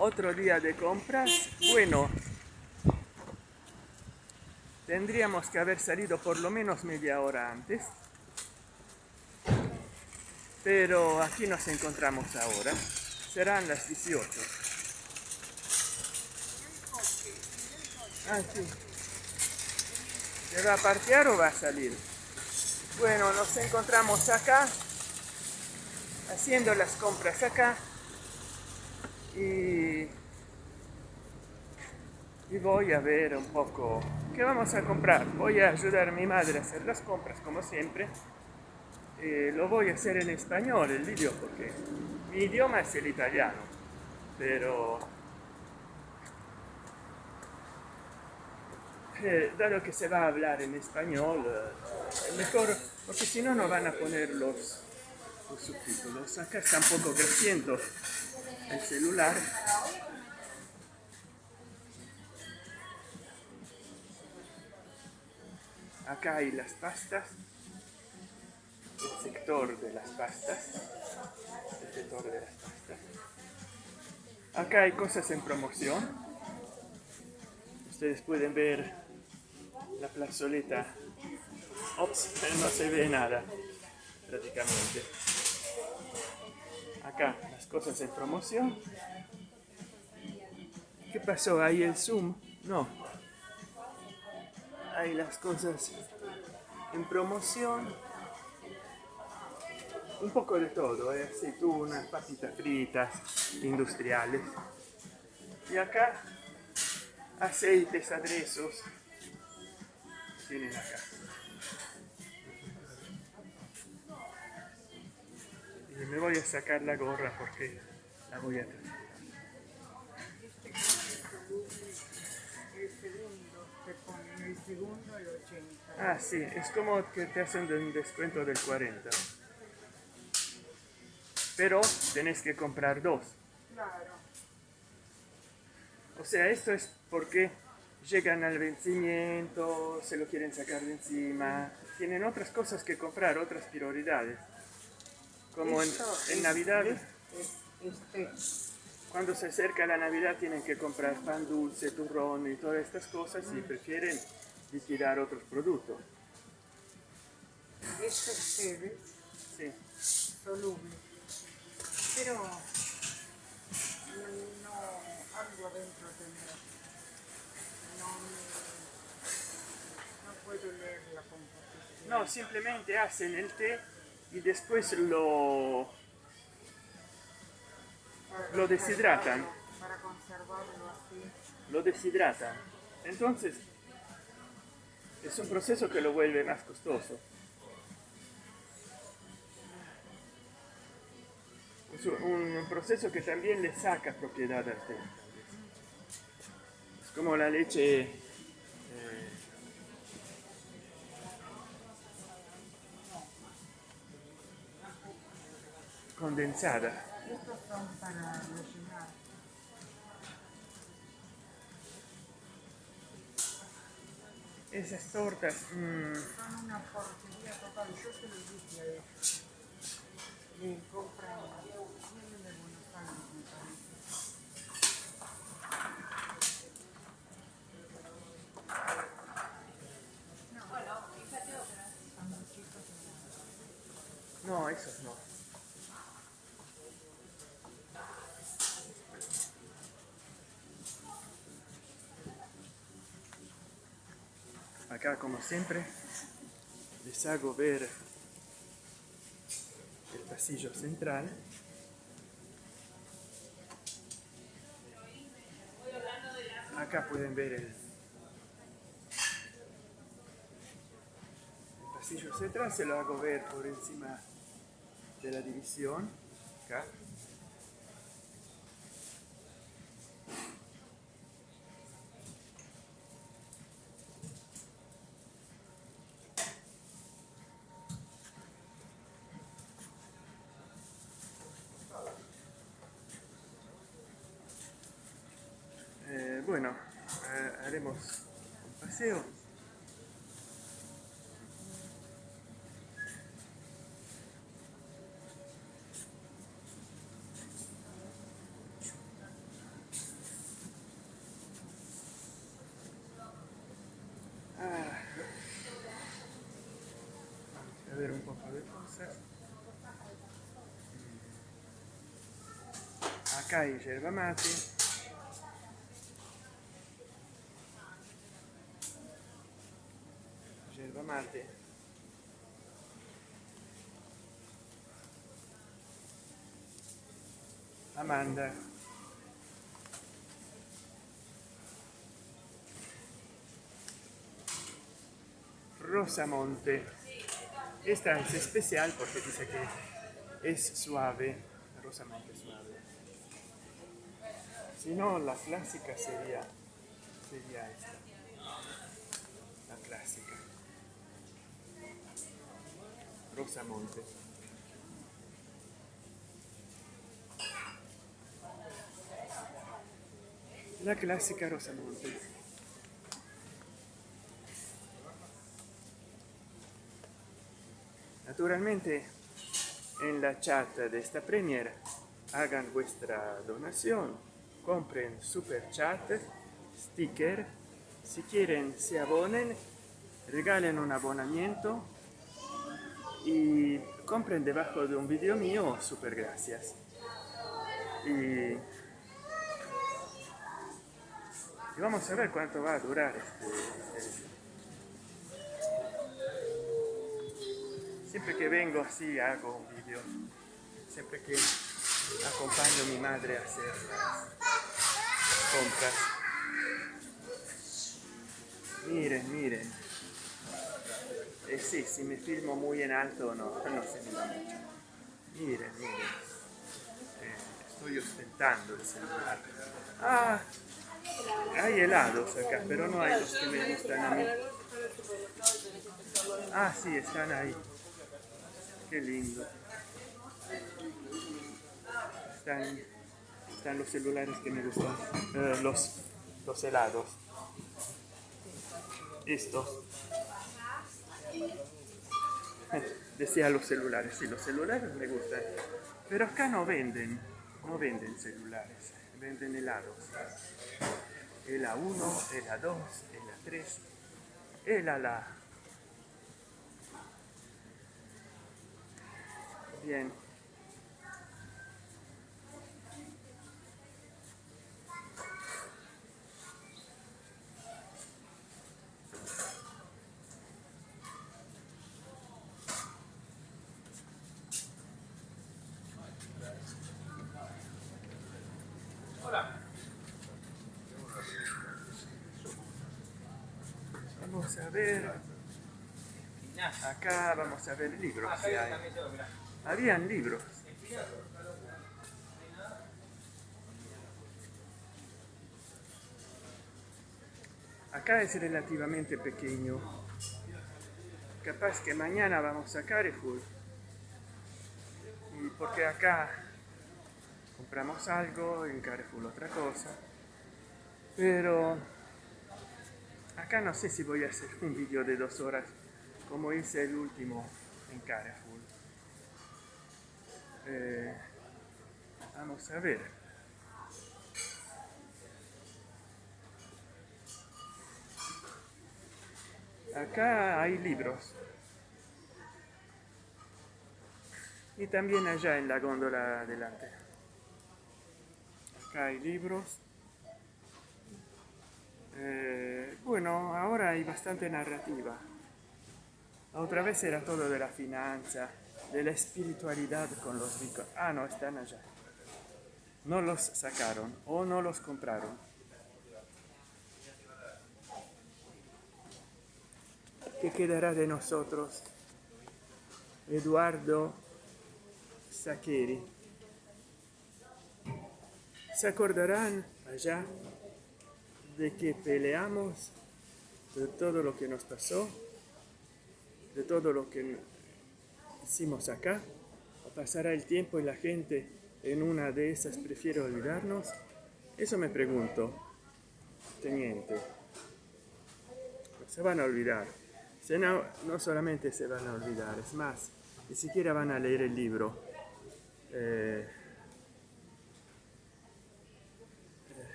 otro día de compras. Bueno, tendríamos que haber salido por lo menos media hora antes, pero aquí nos encontramos ahora. Serán las 18. Ah, sí. ¿Se va a parquear o va a salir? Bueno, nos encontramos acá, haciendo las compras acá. Y voy a ver un poco qué vamos a comprar. Voy a ayudar a mi madre a hacer las compras como siempre. Lo voy a hacer en español el vídeo porque mi idioma es el italiano, pero dado que se va a hablar en español, mejor, porque si no, no van a poner los subtítulos. Acá está un poco creciendo el celular. Acá hay las pastas, el sector de las pastas, el sector de las pastas. Acá hay cosas en promoción. Ustedes pueden ver la plazoleta. Ops, no se ve nada prácticamente. Acá las cosas en promoción. ¿Qué pasó? ¿Hay el zoom? No. Hay las cosas en promoción. Un poco de todo, aceitunas, papitas fritas, industriales. Y acá aceites, aderezos. Tienen acá. Y me voy a sacar la gorra porque la voy a traer. El segundo el 80. Ah, sí, es como que te hacen un descuento del 40. Pero tenés que comprar dos. Claro. O sea, esto es porque llegan al vencimiento, se lo quieren sacar de encima, tienen otras cosas que comprar, otras prioridades. Como en Navidad, Este, cuando se acerca la Navidad tienen que comprar pan dulce, turrón y todas estas cosas y prefieren liquidar otros productos. esto es Tevez, Sí. soluble. Pero no, algo adentro tendrá. No, no puedo leer la composición. No, simplemente hacen el té y después lo deshidratan. Para conservarlo así. Lo deshidratan. Entonces, es un proceso que lo vuelve más costoso. Es un proceso que también le saca propiedad al té. Es como la leche condensada. Estos son para rellenar. Esas tortas, Son una porquería total. Yo se lo dije a ellos. Me compran, vienen de Buenos Aires, me parece. Sanguchitos de nada. no, esos no. Acá, como siempre, les hago ver el pasillo central. Acá pueden ver el pasillo central, se lo hago ver por encima de la división. Acá. Bueno, haremos un paseo. cosas. Acá hay yerba mate. Yerba mate. Amanda. Rosamonte. Esta es especial porque dice que es suave. Rosamonte suave. Si no, la clásica sería esta. La clásica. Rosamonte. La clásica Rosamonte. Naturalmente, en la chat de esta premier, hagan vuestra donación, compren super chat, sticker, si quieren se abonen, regalen un abonamiento y compren debajo de un video mío super gracias. Y vamos a ver cuánto va a durar este. Siempre que vengo así hago un video, siempre que acompaño a mi madre a hacer las compras. Miren, miren. Sí, si me filmo muy en alto no se mira mucho. Miren, miren. Estoy ostentando el celular. Ah, hay helados acá, pero no hay los que me gustan a mí. Ah, sí, están ahí. Qué lindo. Están los celulares que me gustan. Los helados. Estos. Decía los celulares. Sí, los celulares me gustan. Pero acá no venden celulares. Venden helados. El A1, el A2, el A3, el ALA. Bien. Vamos a ver. Acá vamos a ver libros. Habían libros. Acá es relativamente pequeño. Capaz que mañana vamos a Carrefour. Y porque acá compramos algo, en Carrefour otra cosa. Pero acá no sé si voy a hacer un vídeo de 2 horas como hice el último en Carrefour. Vamos a ver. Acá hay libros. Y también allá en la góndola adelante. Acá hay libros. Bueno, ahora hay bastante narrativa. La otra vez era todo de la finanza, de la espiritualidad con los ricos. Ah, no, están allá. No los sacaron o no los compraron. ¿Qué quedará de nosotros? Eduardo Saccheri. ¿Se acordarán allá de que peleamos de todo lo que nos pasó, de todo lo que hicimos acá? ¿Pasará el tiempo y la gente en una de esas prefiere olvidarnos? Eso me pregunto, teniente. Se van a olvidar. No solamente se van a olvidar, es más, ni siquiera van a leer el libro.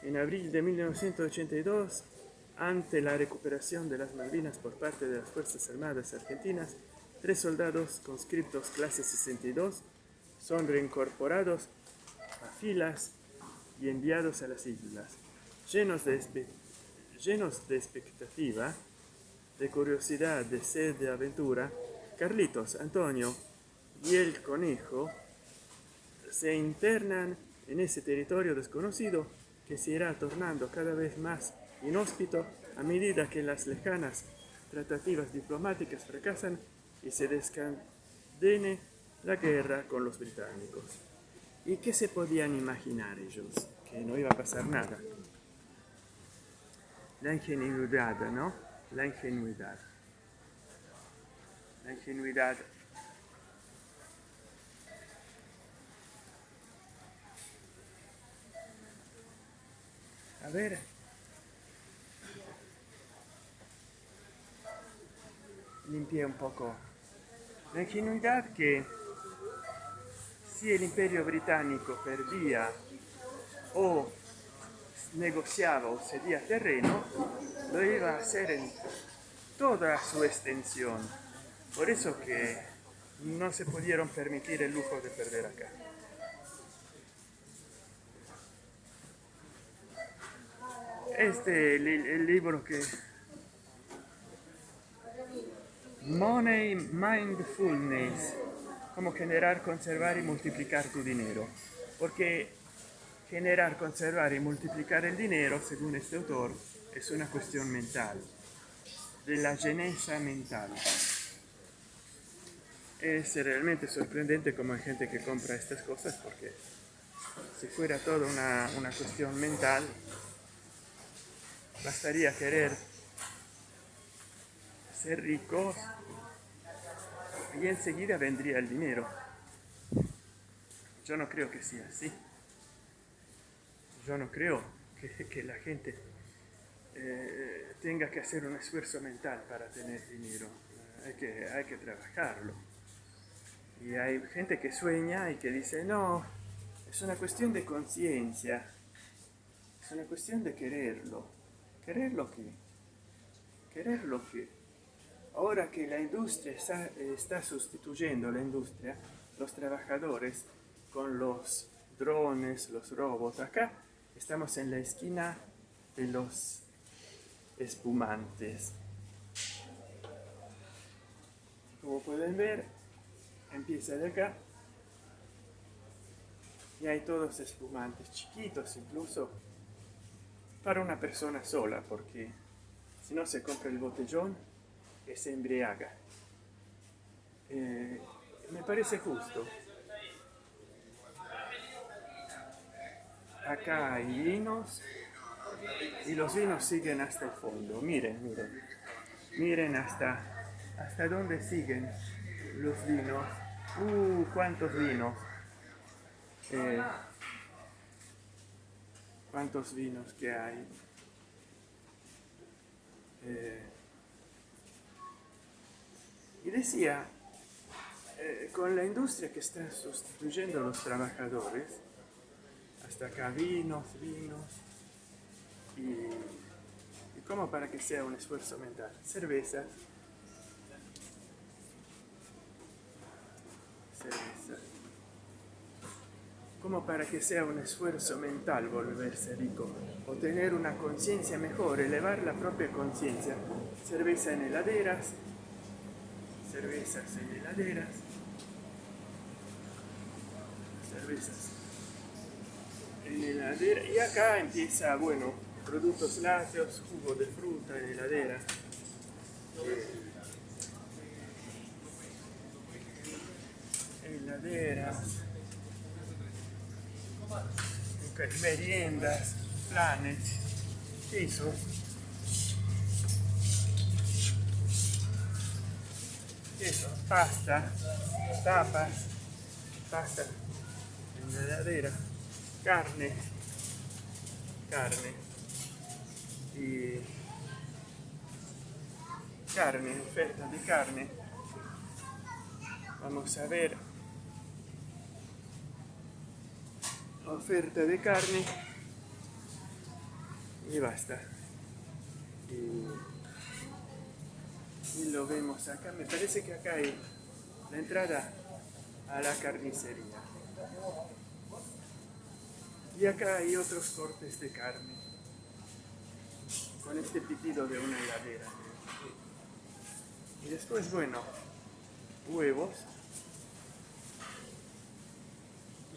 En abril de 1982, ante la recuperación de las Malvinas por parte de las Fuerzas Armadas Argentinas, 3 soldados conscriptos clase 62 son reincorporados a filas y enviados a las islas. Llenos de expectativa, de curiosidad, de sed de aventura, Carlitos, Antonio y el conejo se internan en ese territorio desconocido que se irá tornando cada vez más inhóspito a medida que las lejanas tratativas diplomáticas fracasan y se desencadene la guerra con los británicos. ¿Y qué se podían imaginar ellos? Que no iba a pasar nada. La ingenuidad, ¿no? La ingenuidad. La ingenuidad. A ver. Limpié un poco. La ingenuidad que si el Imperio Británico perdía o negociaba o cedía terreno, lo iba a hacer en toda su extensión. Por eso que no se pudieron permitir el lujo de perder acá. El libro que Money Mindfulness, cómo generar, conservar y multiplicar tu dinero. Porque generar, conservar y multiplicar el dinero, según este autor, es una cuestión mental, de la lleneza mental. Es realmente sorprendente cómo hay gente que compra estas cosas, porque si fuera todo una cuestión mental, bastaría querer ser rico y enseguida vendría el dinero. Yo no creo que sea así. Yo no creo que la gente tenga que hacer un esfuerzo mental para tener dinero. Hay que trabajarlo. Y hay gente que sueña y que dice, no, es una cuestión de conciencia, es una cuestión de quererlo. ¿Quererlo qué? Quererlo qué. Ahora que la industria está sustituyendo la industria, los trabajadores con los drones, los robots, acá estamos en la esquina de los espumantes. Como pueden ver, empieza de acá y hay todos espumantes chiquitos, incluso para una persona sola, porque si no se compra el botellón y se embriaga. Me parece justo. Acá hay vinos y los vinos siguen hasta el fondo. Miren hasta dónde siguen los vinos. ¡Cuántos vinos! ¿Cuántos vinos que hay? Y decía, con la industria que está sustituyendo a los trabajadores, hasta acá vinos, y como para que sea un esfuerzo mental, cervezas, como para que sea un esfuerzo mental volverse rico, o tener una conciencia mejor, elevar la propia conciencia. Cervezas en heladeras, cervezas en heladera, y acá empieza, bueno, productos lácteos, jugo de fruta en heladera. Heladeras, meriendas, planes, quesos, pasta, tapas, pasta en la heladera, carne, y oferta de carne. Vamos a ver, oferta de carne y basta. Y lo vemos acá. Me parece que acá hay la entrada a la carnicería. Y acá hay otros cortes de carne con este pitido de una heladera. Y después, bueno, huevos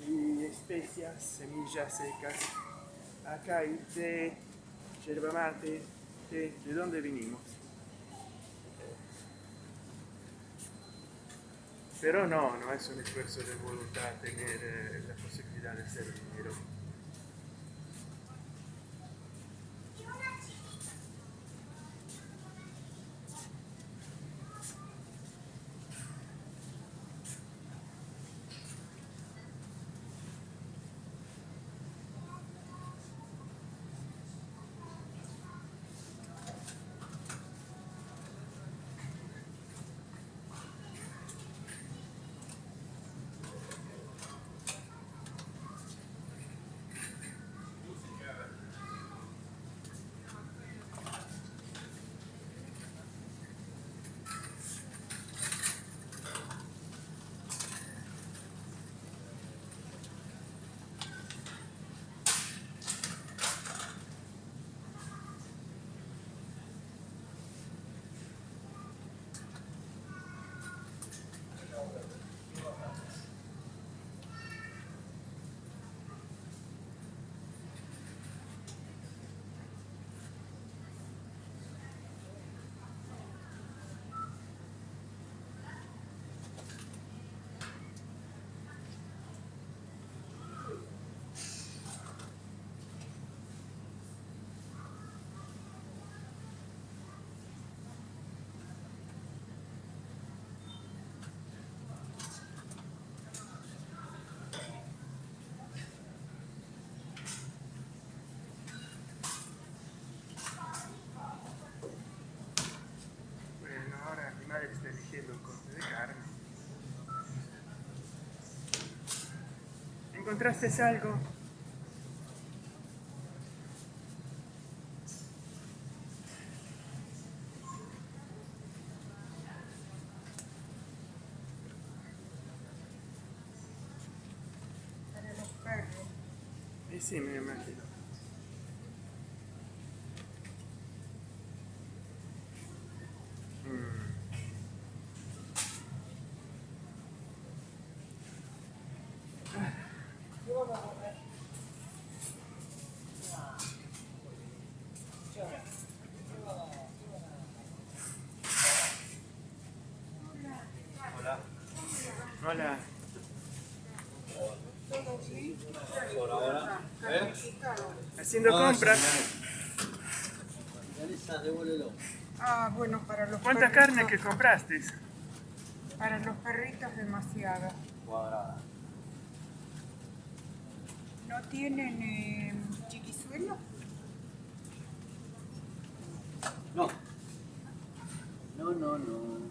y especias, semillas secas. Acá hay té, yerba mate, té. ¿De dónde vinimos? Pero no es un esfuerzo de voluntad tener la posibilidad de hacer dinero. Bueno, ahora mi madre está eligiendo un corte de carne. ¿Encontraste algo? Para los perros. Y sí, me imagino. Mm. Hola. Todo sí. Por ahora. Haciendo compras. Finaliza, devuélvelo. Ah, bueno, para los ¿Cuánta perritos. carne que compraste? Para los perritos demasiada. Cuadrada. ¿No tienen chiquizuelo? No. No. No.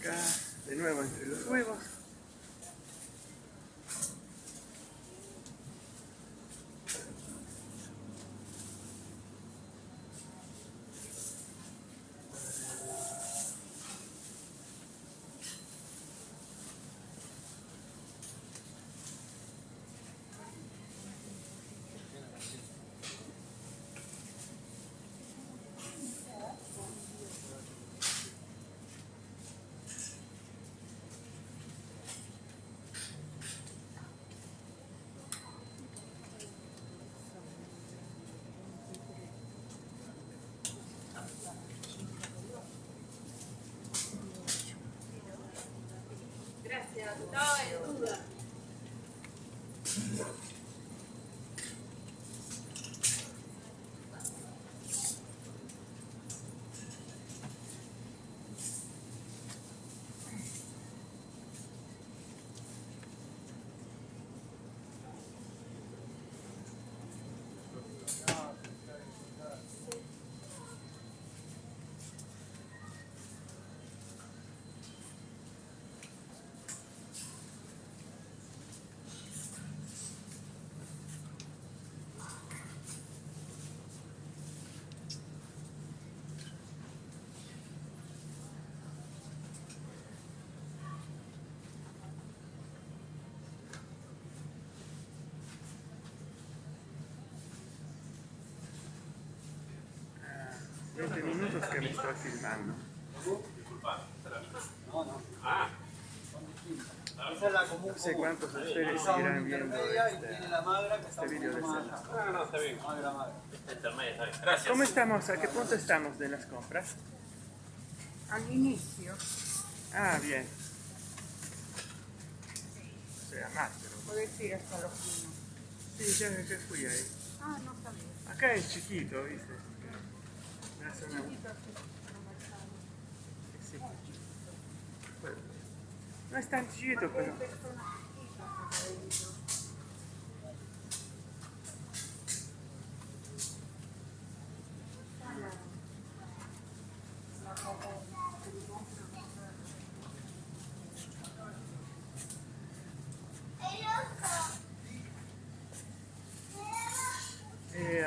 Acá, de nuevo entre los huevos. 20 minutos que me estoy filmando. No, no. Son distintas. Esa es la común. No sé cuántos de ustedes Esa es seguirán una viendo intermedia y tiene la magra que está este un vídeo de poco más cena. allá. No, no, está bien. Magra, magra. Esta intermedia está bien. Gracias. ¿Cómo estamos? ¿A qué punto estamos de las compras? All'inizio Ah, bien. O sea, más, pero... puedes ir hasta lo fino. Sí, ya fui ahí. Ah, no sabía. Acá es chiquito, ¿viste? Me hace una... Sí. Bueno, no es tan chiquito, pero...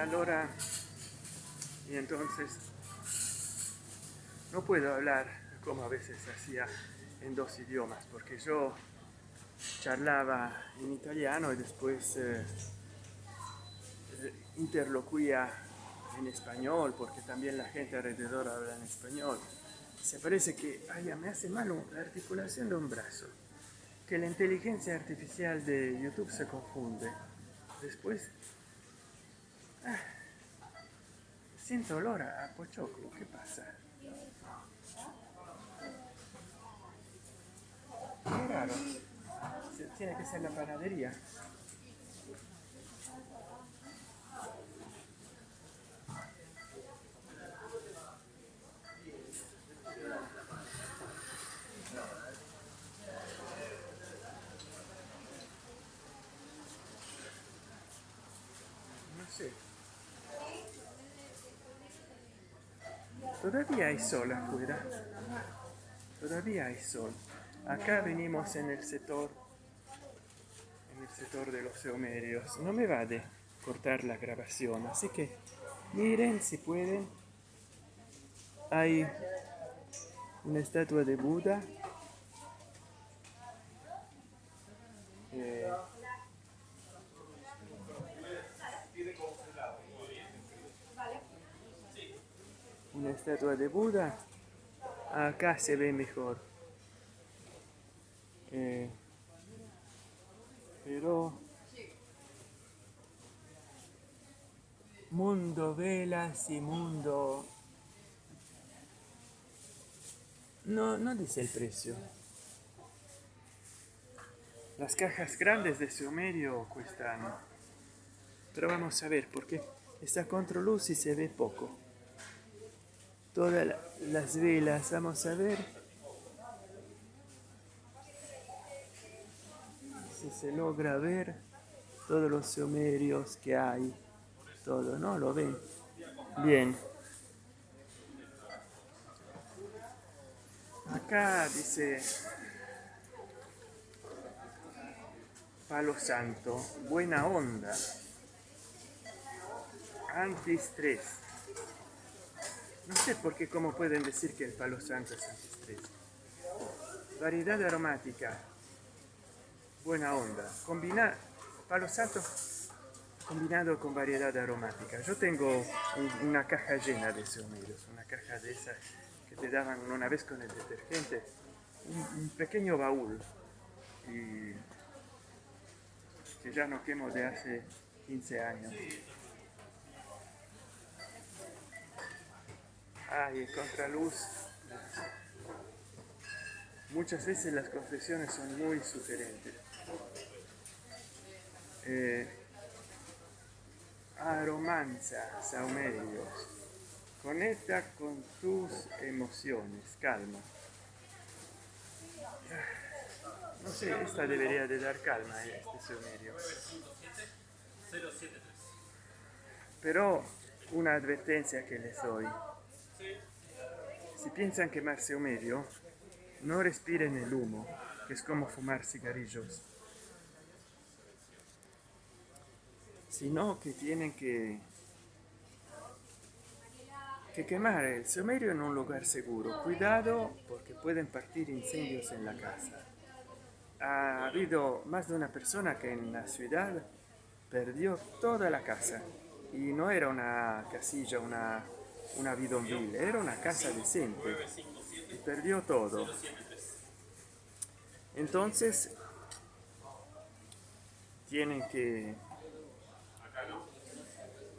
Allora, y entonces no puedo hablar como a veces hacía en dos idiomas, porque yo charlaba en italiano y después interlocuía en español, porque también la gente alrededor habla en español. Se parece que me hace mal la articulación de un brazo, que la inteligencia artificial de YouTube se confunde. Después siento olor a pochoclo, ¿qué pasa? Qué raro. Tiene que ser la panadería. No sé. Todavía hay sol afuera. Todavía hay sol. Acá venimos en el sector de los eumerios. No me va de cortar la grabación, así que miren si pueden. Hay una estatua de Buda. Una estatua de Buda. Acá se ve mejor. Pero mundo velas y mundo... No dice el precio. Las cajas grandes de Saumerio cuestan... Pero vamos a ver, porque está contra luz y se ve poco. Todas las velas, vamos a ver si se logra ver todos los saumerios que hay. Todo, ¿no? ¿Lo ven? Bien. Acá dice Palo Santo, buena onda, antiestrés. No sé por qué, cómo pueden decir que el Palo Santo es antiestrés. Variedad aromática, buena onda. Palo Santo combinado con variedad aromática. Yo tengo una caja llena de saumerios, una caja de esas que te daban una vez con el detergente, un pequeño baúl, y que ya no quemo de hace 15 años. Y contraluz. Muchas veces las confesiones son muy sugerentes. Aromanza, saumerios. Conecta con tus emociones, calma. No sé, esta debería de dar calma a este saumerio. Pero una advertencia que les doy. Si piensan quemar saumerio, no respiren el humo, que es como fumar cigarrillos. Sino que tienen que quemar el saumerio en un lugar seguro. Cuidado, porque pueden partir incendios en la casa. Ha habido más de una persona que en la ciudad perdió toda la casa. Y no era una casilla, una una bidonville, era una casa decente y perdió todo. Entonces tienen que,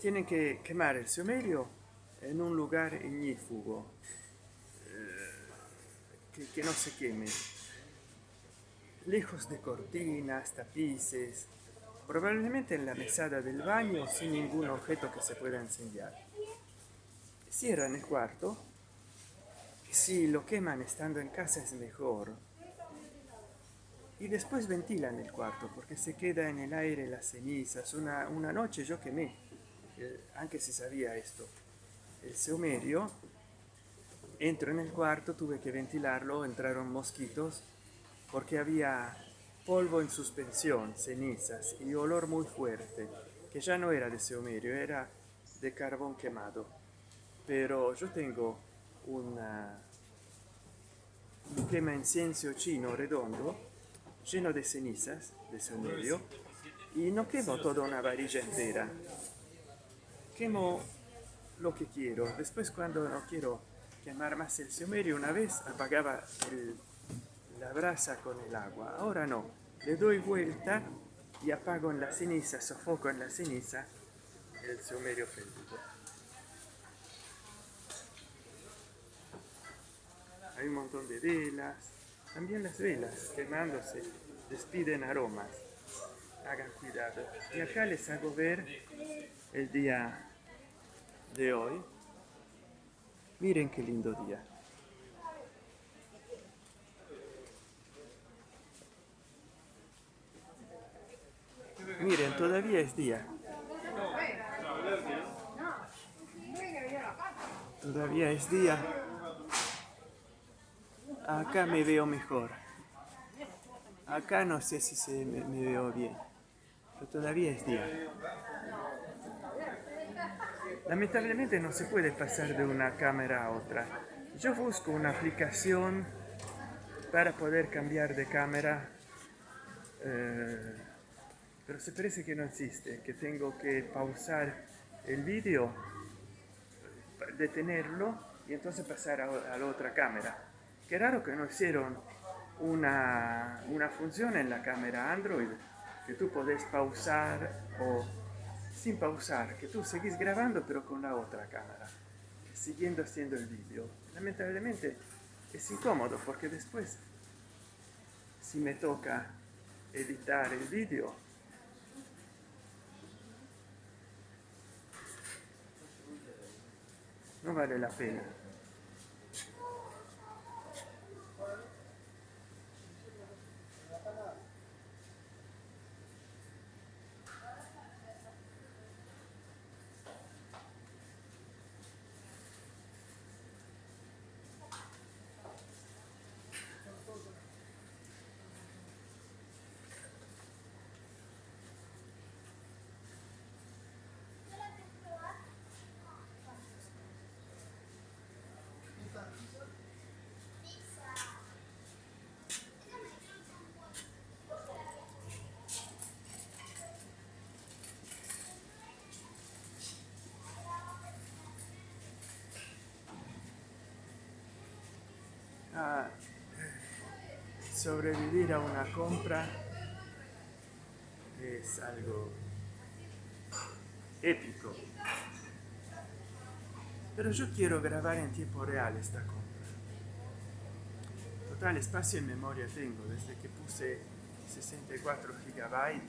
tienen que quemar el saumerio en un lugar ignífugo, que no se queme, lejos de cortinas, tapices, probablemente en la mesada del baño sin ningún objeto que se pueda incendiar. Cierran el cuarto, si lo queman estando en casa es mejor, y después ventilan el cuarto porque se queda en el aire las cenizas. Una noche yo quemé, anche si sabía esto, el saumerio. Entro en el cuarto, tuve que ventilarlo, entraron mosquitos porque había polvo en suspensión, cenizas y olor muy fuerte, que ya no era de saumerio, era de carbón quemado. Pero yo tengo un quema incienso chino redondo, lleno de cenizas de saumerio, y no quemo toda una varilla entera, quemo lo que quiero. Después, cuando no quiero quemar más el saumerio, una vez apagaba la brasa con el agua, ahora no, le doy vuelta y apago en la ceniza, sofoco en la ceniza el saumerio prendido. Hay un montón de velas, también las velas quemándose despiden aromas, hagan cuidado. Y acá les hago ver el día de hoy. Miren qué lindo día. Miren, todavía es día. Todavía es día. Acá me veo mejor. Acá no sé si me veo bien, pero todavía es día. Lamentablemente no se puede pasar de una cámara a otra. Yo busco una aplicación para poder cambiar de cámara, pero se parece que no existe, que tengo que pausar el vídeo, detenerlo y entonces pasar a la otra cámara. Qué raro que no hicieron una función en la cámara Android que tú podés pausar o sin pausar, que tú seguís grabando pero con la otra cámara, siguiendo haciendo el vídeo. Lamentablemente es incómodo porque después, si me toca editar el vídeo, no vale la pena. Sobrevivir a una compra es algo épico. Pero yo quiero grabar en tiempo real esta compra. Total espacio en memoria tengo, desde que puse 64 GB.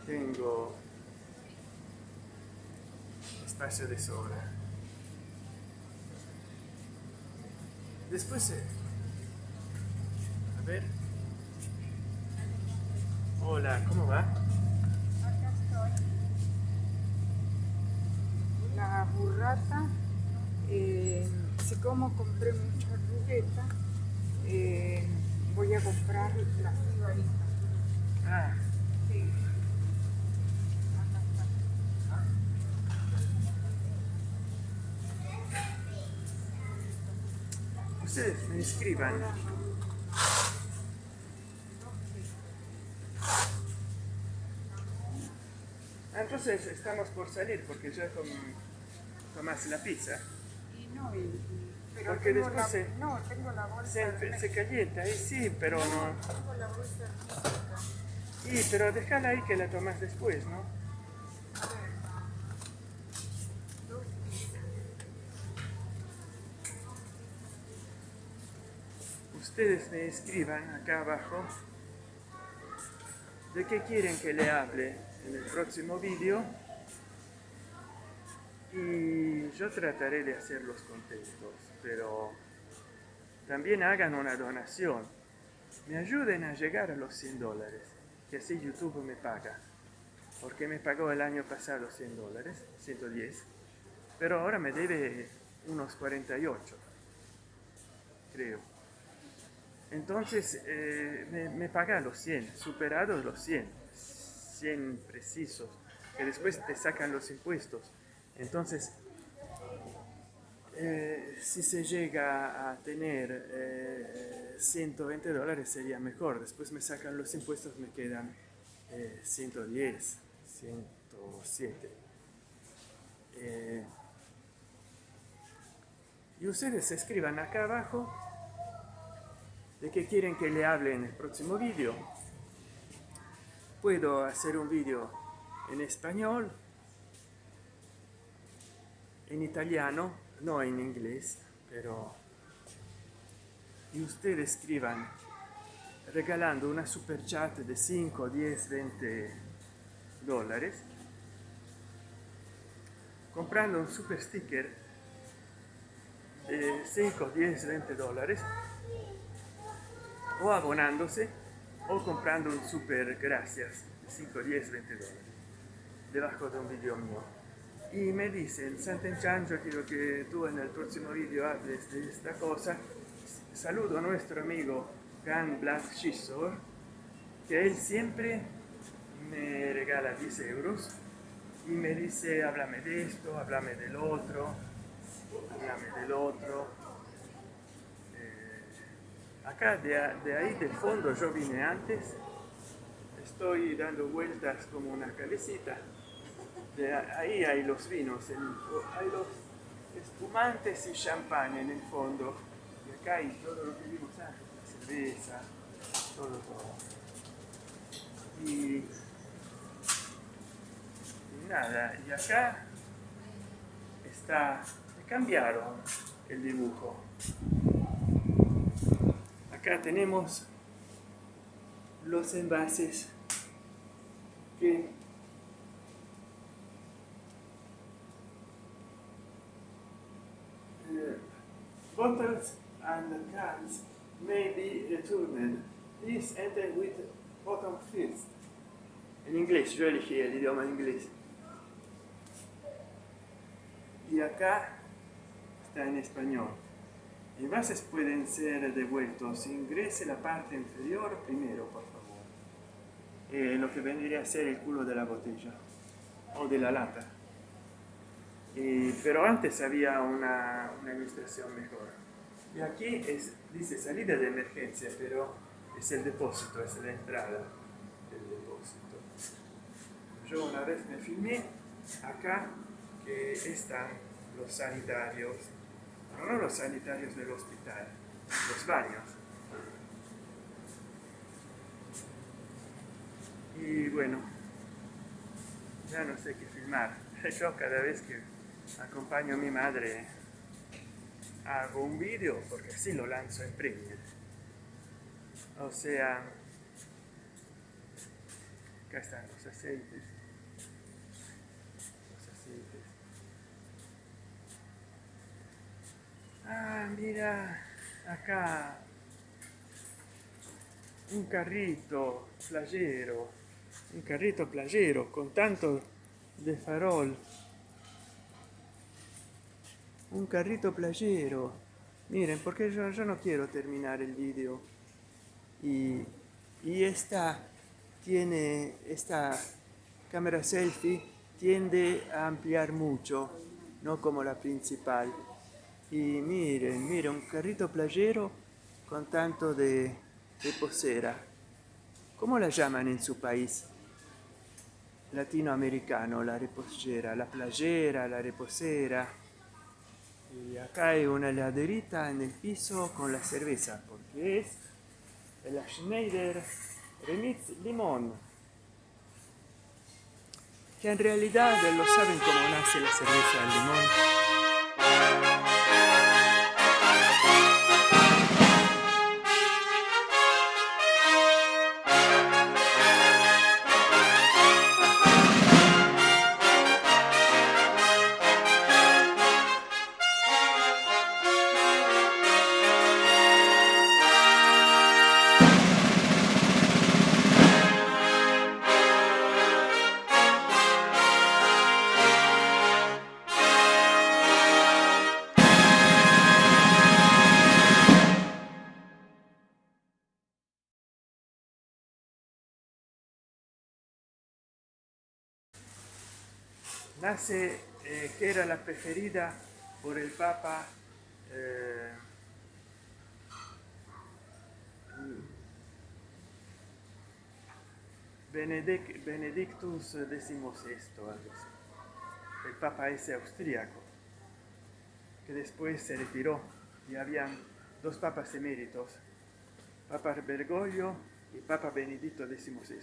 Tengo espacio de sobra. Después, a ver. Hola, ¿cómo va? Acá estoy. La burrata, siccome compré mucha ruleta, voy a comprar la sibarita. Ah, Sí. Acá está. ustedes me escriban. entonces estamos por salir porque ya tomas la pizza. Y no, pero Porque tengo después no, tengo la bolsa se hermética. calienta, sí, pero no. Tengo la bolsa hermética. Sí, pero déjala ahí que la tomas después, ¿no? A ver, dos pizzas. Ustedes me escriban acá abajo de qué quieren que le hable en el próximo vídeo y yo trataré de hacerlos contentos, pero también hagan una donación, me ayuden a llegar a los $100, que así YouTube me paga, porque me pagó el año pasado $100, 110, pero ahora me debe unos 48, creo. Entonces me paga los 100, superados los 100 precisos, que después te sacan los impuestos. Entonces, si se llega a tener $120 sería mejor. Después me sacan los impuestos, me quedan 110, 107. Y ustedes escriban acá abajo de qué quieren que le hable en el próximo vídeo. Puedo hacer un vídeo en español, en italiano, no en inglés, pero... Y ustedes escriban regalando una super chat de 5, 10, 20 dólares, comprando un super sticker de 5, 10, 20 dólares, o abonándose, o comprando un super gracias de 5, 10, 20 dólares, debajo de un video mío. Y me dicen, Sant'Enchan, yo quiero que tú en el próximo video hables de esta cosa. Saludo a nuestro amigo Gan Black Shizor, que él siempre me regala 10 euros y me dice, háblame de esto, háblame del otro, háblame del otro. Acá de ahí del fondo yo vine antes, estoy dando vueltas como una calecita. De ahí hay los vinos, hay los espumantes y champán en el fondo. Y acá hay todo lo que vimos antes, la cerveza, todo. Y nada, y acá está, cambiaron el dibujo. Acá tenemos los envases que bottles and cans may be returned. Please enter with bottom first. En inglés, yo elegí el idioma inglés. Y acá está en español. Envases pueden ser devueltos. Ingrese la parte inferior primero, por favor. Lo que vendría a ser el culo de la botella o de la lata. Pero antes había una ilustración mejor. Y aquí dice salida de emergencia, pero es el depósito, es la entrada del depósito. Yo una vez me filmé acá que están los sanitarios, pero no los sanitarios del hospital, los baños. Y bueno, ya no sé qué filmar. Yo cada vez que acompaño a mi madre hago un vídeo porque así lo lanzo en Premiere. O sea, acá están los aceites. Ah, mira, acá un carrito playero con tanto de farol. Un carrito playero. Miren, porque yo no quiero terminar el vídeo. Y esta cámara selfie tiende a ampliar mucho, no como la principal. Y miren, un carrito playero con tanto de posera. ¿Cómo la llaman en su país? latinoamericano, la reposera, la playera, la reposera. Y acá hay una heladerita en el piso con la cerveza, porque es la Schneider Remix Limón, que en realidad lo saben cómo nace la cerveza al limón. Nace que era la preferida por el Papa eh, Benedictus XVI, algo así. El Papa ese austríaco, que después se retiró y habían dos papas eméritos, Papa Bergoglio y Papa Benedicto XVI.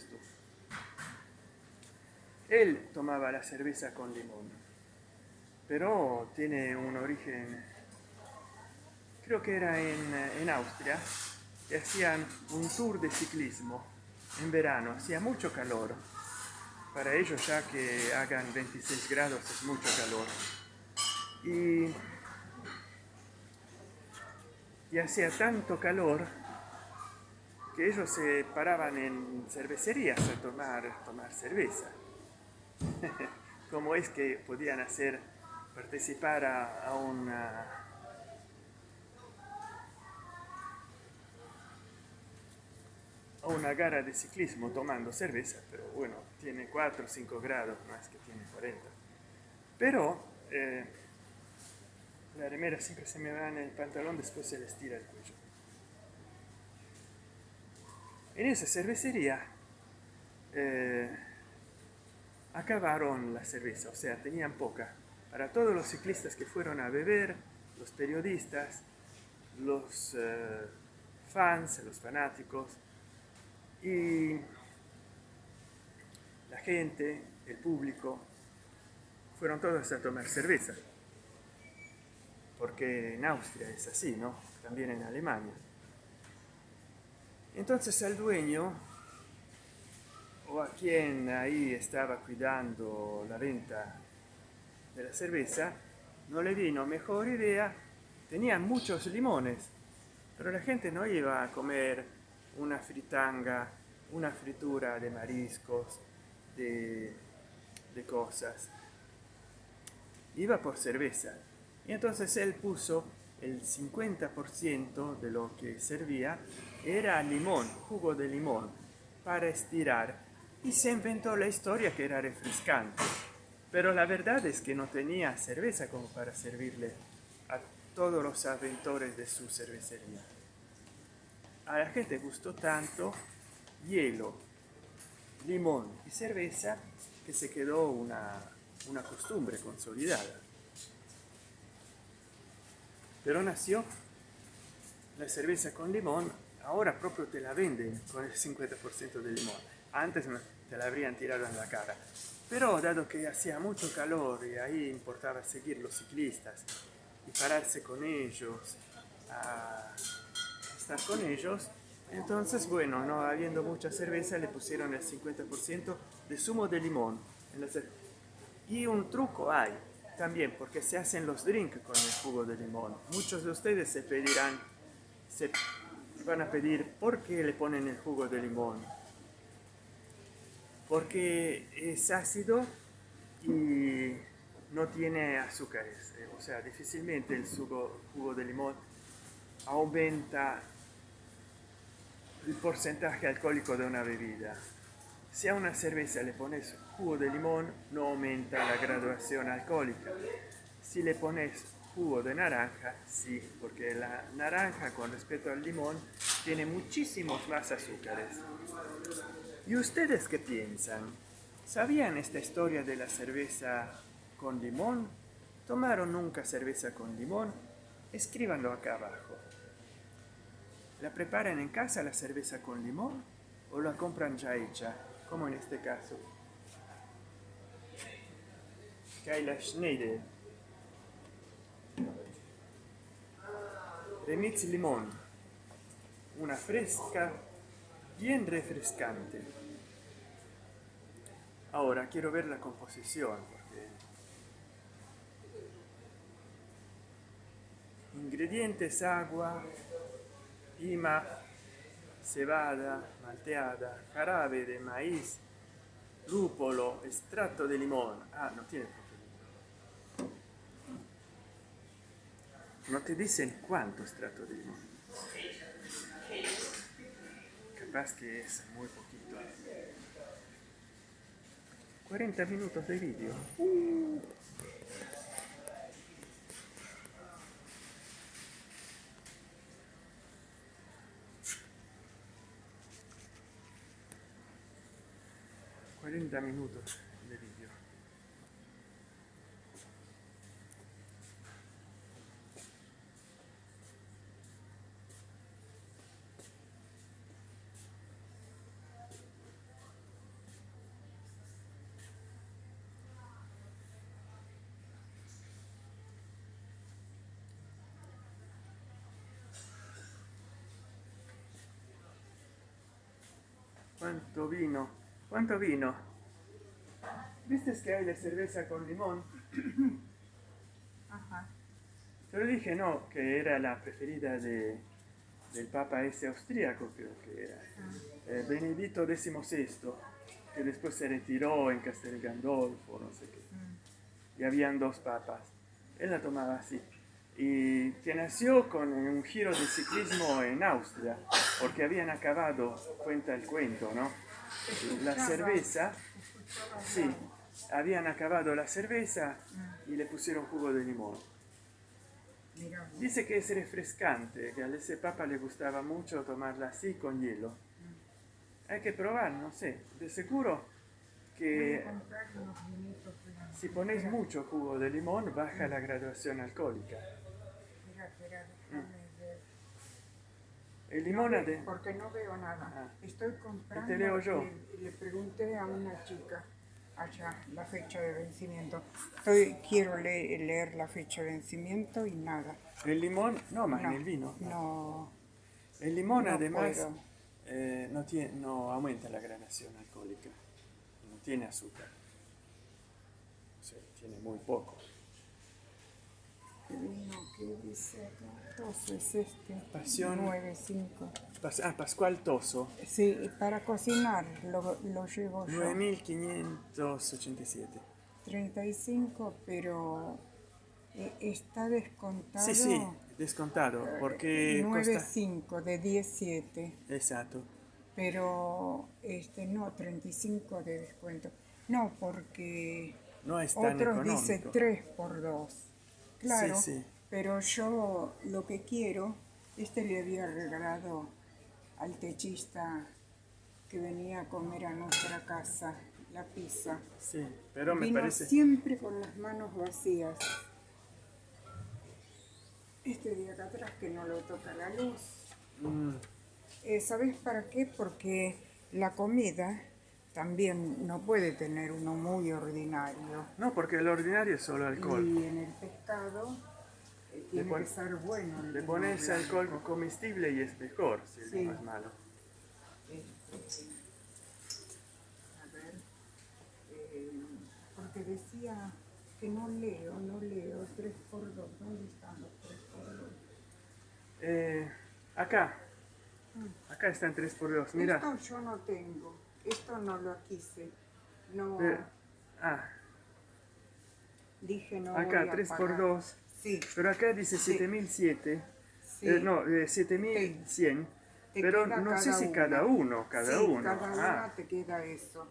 Él tomaba la cerveza con limón, pero tiene un origen, creo que era en Austria, que hacían un tour de ciclismo en verano, hacía mucho calor. Para ellos ya que hagan 26 grados es mucho calor. Y hacía tanto calor que ellos se paraban en cervecerías a tomar cerveza. ¿Cómo es que podían participar a una gara de ciclismo tomando cerveza? Pero bueno, tiene 4 o 5 grados, no es que tiene 40. Pero la remera siempre se me va en el pantalón, después se les tira el cuello. En esa cervecería acabaron la cerveza, o sea, tenían poca. Para todos los ciclistas que fueron a beber, los periodistas, los fans, los fanáticos, y la gente, el público, fueron todos a tomar cerveza. Porque en Austria es así, ¿no? También en Alemania. Entonces al dueño, o a quien ahí estaba cuidando la venta de la cerveza, no le vino mejor idea. Tenían muchos limones, pero la gente no iba a comer una fritanga, una fritura de mariscos, de cosas. Iba por cerveza. Y entonces él puso el 50% de lo que servía, era limón, jugo de limón, para estirar. Y se inventó la historia que era refrescante. Pero la verdad es que no tenía cerveza como para servirle a todos los aventores de su cervecería. A la gente gustó tanto hielo, limón y cerveza que se quedó una costumbre consolidada. Pero nació la cerveza con limón, ahora proprio te la venden con el 50% de limón. Antes te la habrían tirado en la cara. Pero dado que hacía mucho calor y ahí importaba seguir los ciclistas y pararse con ellos, a estar con ellos, entonces bueno, no habiendo mucha cerveza le pusieron el 50% de zumo de limón en la cerveza. Y un truco hay también, porque se hacen los drinks con el jugo de limón. Muchos de ustedes se van a pedir por qué le ponen el jugo de limón. Porque es ácido y no tiene azúcares. O sea, difícilmente el jugo de limón aumenta el porcentaje alcohólico de una bebida. Si a una cerveza le pones jugo de limón, no aumenta la graduación alcohólica. Si le pones jugo de naranja, sí, porque la naranja con respecto al limón tiene muchísimos más azúcares. ¿Y ustedes qué piensan? ¿Sabían esta historia de la cerveza con limón? ¿Tomaron nunca cerveza con limón? Escríbanlo acá abajo. ¿La preparan en casa la cerveza con limón o la compran ya hecha, como en este caso? Kayla Schneider. Remix limón. Una fresca, bien refrescante. Ahora quiero ver la composición, porque ingredientes: agua, lima, cebada malteada, jarabe de maíz, lúpulo, extracto de limón. Ah, no tiene propio limón. No te dicen cuánto extracto de limón. Capaz que es muy poquito. 40 minutos de vídeo. 40 minutos de vídeo. ¿Cuánto vino? ¿Cuánto vino? ¿Viste que hay de cerveza con limón? Ajá. Te lo dije, no, que era la preferida del Papa ese austríaco, creo que era. Benedicto XVI, que después se retiró en Castel Gandolfo, no sé qué. Y habían dos papas. Él la tomaba así. Y que nació con un giro de ciclismo en Austria, porque habían acabado, cuenta el cuento, ¿no? La cerveza, sí, habían acabado la cerveza y le pusieron jugo de limón. Mira vos. Dice que es refrescante, que a ese papa le gustaba mucho tomarla así con hielo. Hay que probar, no sé, de seguro Voy que a comprar unos vinitos. si pones mucho jugo de limón baja la graduación alcohólica. Mira, déjame ver. El limón No ha ve- de... porque no veo nada. Ah. Estoy comprando. Te leo yo. Le pregunté a una chica allá la fecha de vencimiento. Quiero leer la fecha de vencimiento y nada. El limón, no más No, en el vino. No, El limón no además puedo. no aumenta la gradación alcohólica, no tiene azúcar, o sea, tiene muy poco. ¿Qué vino? ¿Qué dice acá? Toso es este. Pasión. 9.5. Pascual Toso, Sí, para cocinar lo llevo yo. 9587. 35, pero está descontado. Sí, sí, descontado, porque 9.5 de 17. Exacto. Pero no, 35 de descuento. No, porque No es tan otros económico. dice 3 por 2. Claro, Sí, sí. pero yo lo que quiero, le había regalado al techista que venía a comer a nuestra casa la pizza. Sí, pero me Vino parece... siempre con las manos vacías. Este de acá atrás que no lo toca la luz. ¿Sabes para qué? Porque la comida también no puede tener uno muy ordinario. No, porque el ordinario es solo alcohol. Y en el pescado tiene que ser bueno. Le pones alcohol comestible y es mejor, si el Sí. vino es malo. A ver, porque decía que no leo, 3x2. ¿Dónde están los 3x2? Acá están 3x2, mira. Esto yo no tengo, esto no lo quise. No, dije no acá voy a 3x2, Sí, pero acá dice 7007, sí. 7100, Te pero queda no sé si una. cada uno, Cada una te queda eso.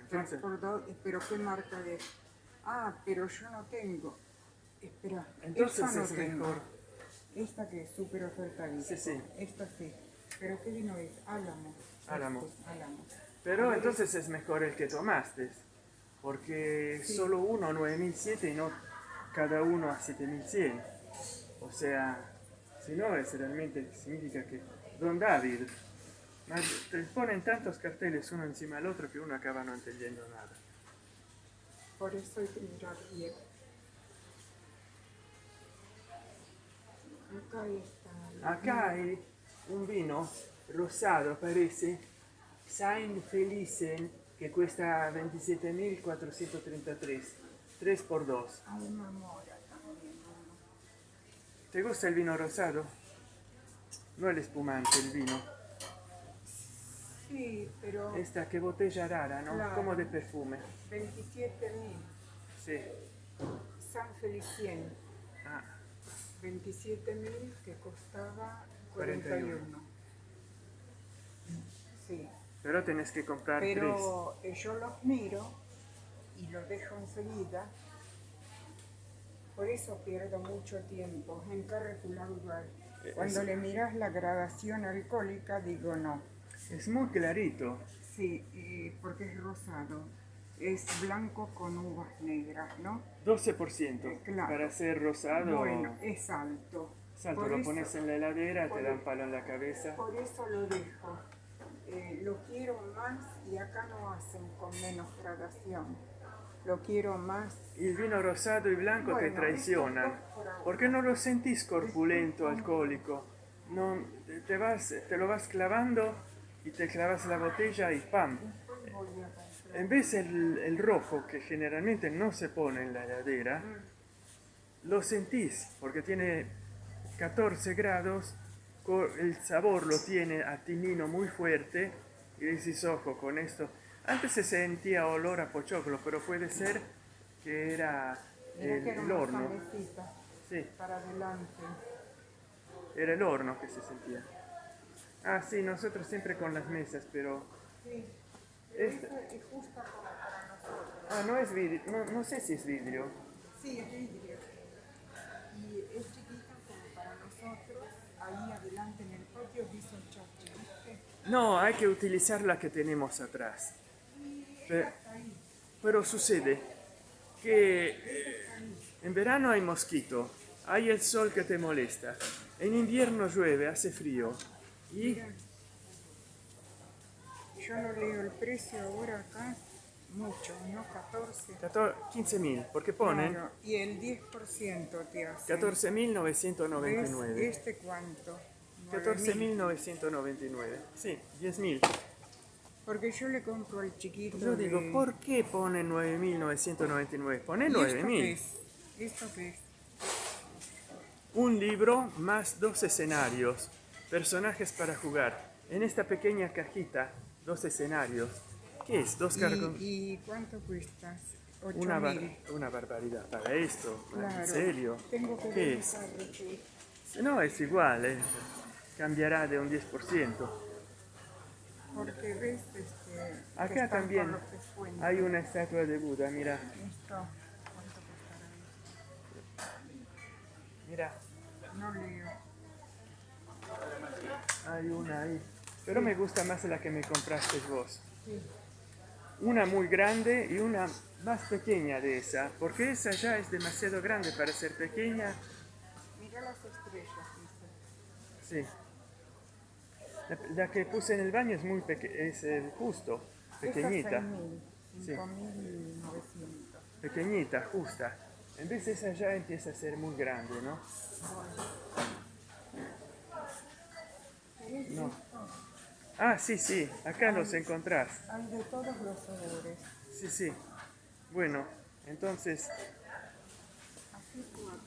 Entonces, 3x2, pero ¿qué marca es? Pero yo no tengo. Espera, entonces esta no es tengo. mejor. Esta que es súper ofertadita. Sí. Esta sí. ¿Pero qué vino es? Álamo. Álamo. Álamo. Pero entonces es mejor el que tomaste. porque Sí. solo uno a 9.100 y no cada uno a 7.100. O sea, si no es realmente significa que Don David, ma te ponen tantos carteles uno encima del otro que uno acaba no entendiendo nada. Por eso hay que mirar bien. Acá está. Acá hay un vino rosado, parece, Saint Felicien, que cuesta 27.433, 3x2. Hay una mora también. ¿Te gusta el vino rosado? No el espumante, el vino. Sí, pero Esta, qué botella rara, ¿no? Claro. Como de perfume. 27.000. Sí. San Felicien. Ah, 27.000 que costaba 41. 41. Sí, pero tenés que comprar pero yo los miro y los dejo enseguida. Por eso pierdo mucho tiempo en Carrefour Uruguay. Cuando le miras la gradación alcohólica, digo no. 3. Es muy clarito. Sí, porque es rosado. Es blanco con uvas negras, ¿no? 12%. Claro. Para ser rosado. Bueno, es alto. Salto, Por lo eso- pones en la heladera, por te da un e- palo en la cabeza. Por eso lo dejo. Lo quiero más y acá no hacen con menos gradación. Lo quiero más. Y el vino rosado y blanco te Bueno, traicionan. estos dos por ahora. ¿Por qué no lo sentís corpulento, alcohólico? No, te lo vas clavando y te clavas la botella y ¡pam! Después voy a comprar. En vez el rojo, que generalmente no se pone en la heladera, lo sentís, porque tiene 14 grados, el sabor lo tiene a tinino muy fuerte, y dices, ojo, con esto. Antes se sentía olor a pochoclo, pero puede ser que era Mirá que era el una horno. sandecita Sí, para adelante. era el horno que se sentía. Ah, sí, nosotros siempre con las mesas, pero... Sí, pero Esta- esto es justo como para nosotros. Ah, no es vidrio, no sé si es vidrio. Sí, es vidrio. Y es chiquita como para nosotros. Ahí adelante en el patio dice un chachi, ¿viste? No, hay que utilizar la que tenemos atrás. Pe- Pero sucede que en verano hay mosquito, hay el sol que te molesta, en invierno llueve, hace frío y Mira, yo no leo el precio ahora acá, mucho, ¿no? 14. 15.000, porque ponen Claro, y el 10% te hace. 14.999. ¿Ves? ¿Este cuánto? 14.999, sí, 10.000. Porque yo le compro al chiquito. Yo digo, de- ¿por qué ponen 9.999? Pone ¿Y esto qué 9.000. es? ¿Esto qué es? Un libro más 2 escenarios, personajes para jugar. En esta pequeña cajita, 2 escenarios. ¿Qué es? Dos cargos. ¿Y cuánto cuesta? Una, 8.000. una barbaridad para esto. Claro. ¿En serio? Tengo que ¿Qué es? revisar el precio. No, es igual, cambiará de un 10%. Porque ves, Acá están también con los descuentos. hay una estatua de Buda, mira. Esto, ¿cuánto costará Mira, esto? No leo. hay una ahí. Pero me gusta más la que me compraste vos. Sí. Una muy grande y una más pequeña de esa, porque esa ya es demasiado grande para ser pequeña. Mira las estrellas, dice. Sí. La que puse en el baño es muy es justo, pequeñita. Esta 6.000, Sí. 5.900. Pequeñita, justa. En vez de esa ya empieza a ser muy grande, ¿no? ¿Querés No. esto? Ah, sí, sí, acá los encontrás. Hay de todos los sabores. Sí, sí. Bueno, entonces, Así 4.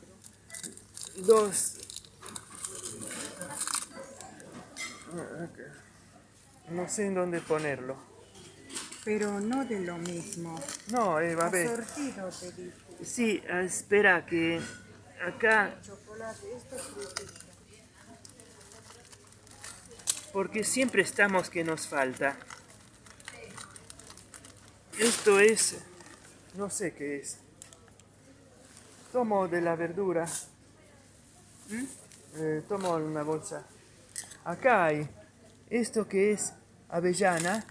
dos... No sé en dónde ponerlo. Pero no de lo mismo. No, va ver. Sortido te dije. Sí, espera que acá, Chocolate, esto es frutilla. porque siempre estamos que nos falta. Esto es, no sé qué es. Tomo de la verdura. Tomo una bolsa. Acá hay esto que es avellana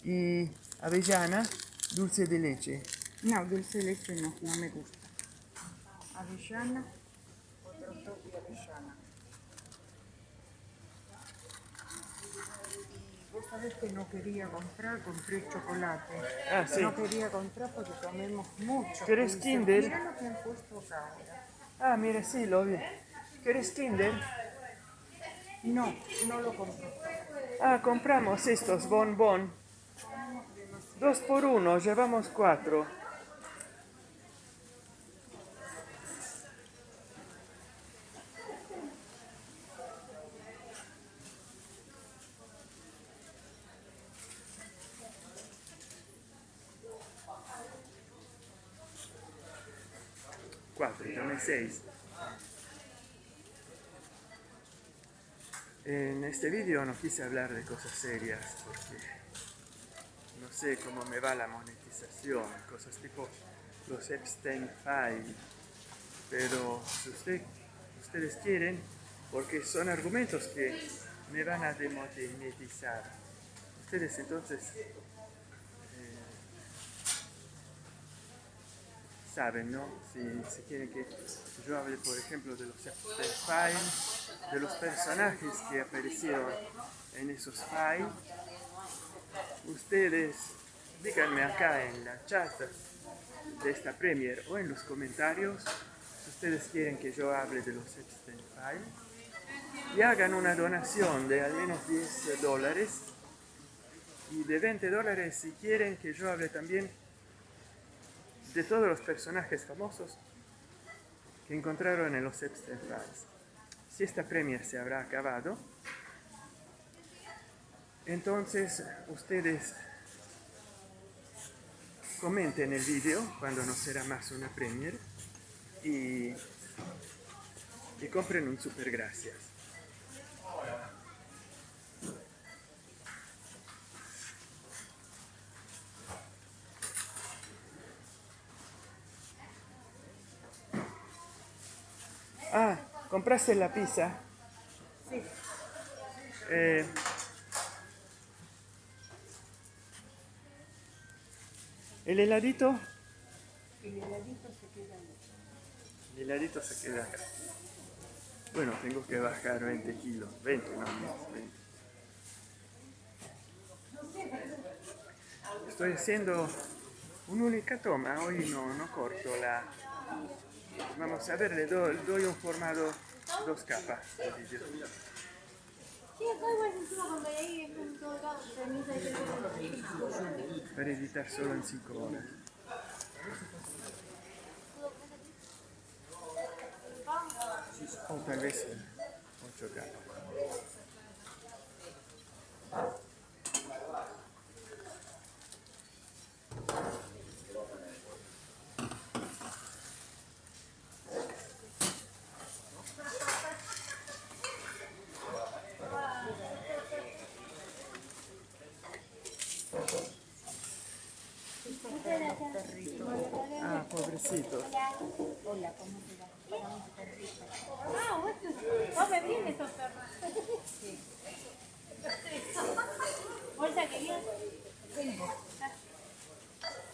y avellana, dulce de leche. No, dulce de leche no, no me gusta. Avellana, otro toque de avellana. Y vos sabés que no quería comprar, compré chocolate. Ah, sí. No quería comprar porque comemos mucho. ¿Querés dulce. Kinder? Mira lo que han puesto acá ahora. Ah, mira, sí, lo vi. ¿Querés Kinder? No, no lo compré. Ah, compramos estos bonbon. 2 por 1, llevamos 4. Cuatro, tomé 6. En este vídeo no quise hablar de cosas serias porque no sé cómo me va la monetización, cosas tipo los Epstein File, pero si ustedes quieren, porque son argumentos que me van a demonetizar, ustedes entonces saben, ¿no? Si quieren que yo hable, por ejemplo, de los Epstein Files, de los personajes que aparecieron en esos files, ustedes díganme acá en la chat de esta Premiere o en los comentarios si ustedes quieren que yo hable de los Epstein Files y hagan una donación de al menos $10 y de $20 si quieren que yo hable también de todos los personajes famosos que encontraron en los Epstein Files. Si esta Premiere se habrá acabado, entonces ustedes comenten el vídeo cuando no será más una Premiere y compren un super gracias. Ah, ¿compraste la pizza? Sí. ¿El heladito? El heladito se queda ahí. El heladito se queda acá. Bueno, tengo que bajar 20 kilos. 20, no, 20. Estoy haciendo una única toma. Hoy no corto la... Vamos a ver, le doy un formado 2 capas de vídeo. Sí, acá igual encima cuando hay ahí es en todo lado. Para editar solo en 5 horas. O tal vez en 8 capas. Ah, pobrecitos. Hola, ¿cómo te va? Para mis perritos. Ah, vos me vienes esos perros. Sí. ¿Bolsa querías? Tengo.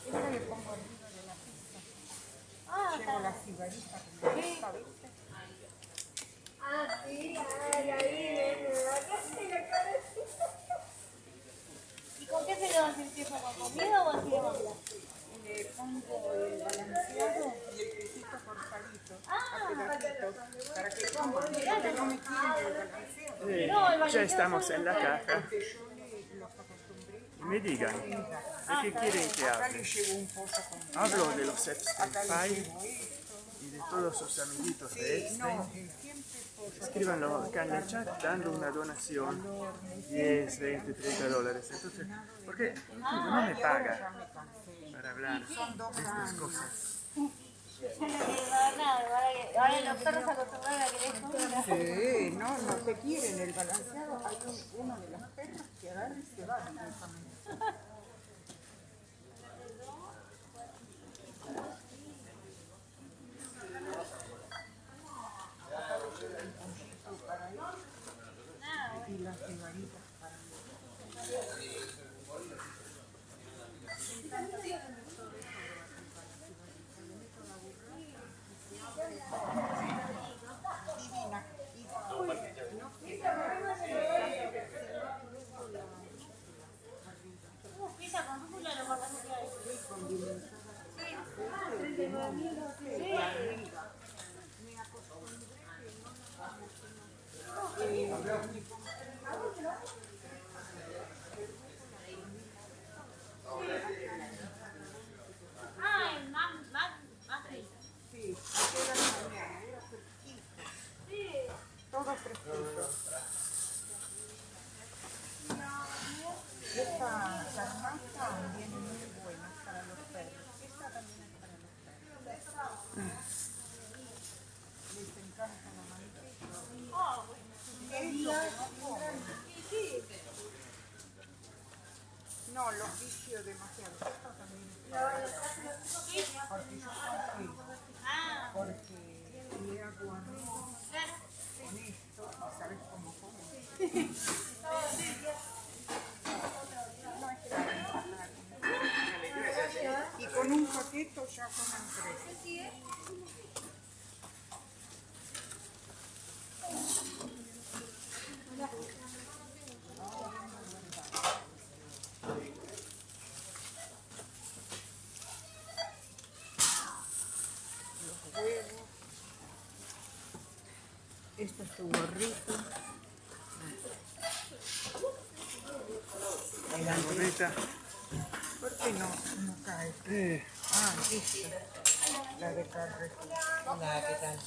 Esta le pongo arriba de la pizza. Ah, Llevo la cigarrita que me gusta, ¿viste? ah, sí, ay, ahí, ¿y con qué se lo vas a sentir? ¿Con comida o así de manga? Le pongo el balanceado y el quesito cortadito a pedacitos para que coman. Porque no me quieren el balanceado. Ya estamos en la caja. Porque yo los acostumbré Y me digan, ¿de qué quieren que acá hable? le llevo un pozo con Hablo de los Epstein acá le Files llevo esto. y de todos sus amiguitos de Epstein. No, siempre pollo. Escríbanlo acá en el chat dando una donación, 10, 20, $30. Entonces, porque no me paga para hablar de estas cosas. Ahora los perros acostumbrados a que les comida. Sí, no te quieren el balanceado. Hay uno de los perros que agarra y se va directamente. Y las cigaritas para mí. pero demasiado. Esto también es para porque yo confío, porque le hago arroz con esto, ¿sabes cómo como? No es que la empanada, y con un paquete ya comen tres. Huevos. Esto es tu gorrito. La gorrita. ¿Por qué no cae? Ah, esta. La de Carrefour. Hola, ¿qué tal?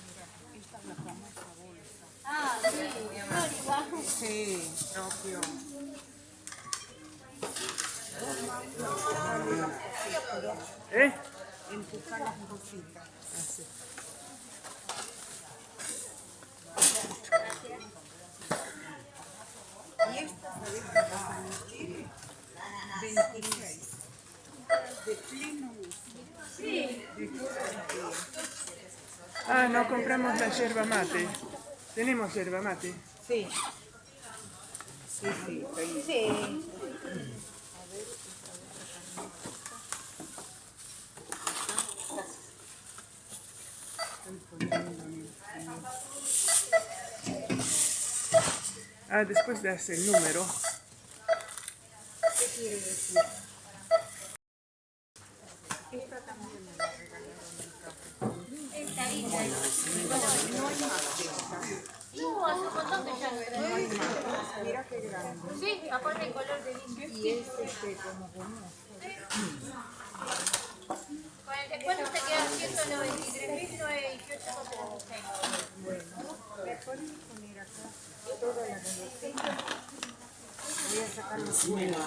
Mira, esta es la famosa bolsa. Ah, sí, histórica. Sí, propio. ¿Eh? Empujar las cositas. Así. Y esta, ¿sabes cuántos años tiene? 26. De pleno uso. Sí. De todo el día. Ah, no compramos la yerba mate. Tenemos yerba mate. Sí. Sí, sí, ahí. Sí. Estoy poniendo en el Ah, después le hace el número. ¿Qué quiere decir? Esta también me la regalaron en Carrefour. Está linda. No hay más de esta. No, hace un montón que ya no No hay más. Mira qué grande. Sí, aparte el color de lindo. Y es como común. Con el descuento te quedan 193.918,36. Bueno, ¿me puedes poner acá toda la galletita? Voy a sacar los huevos.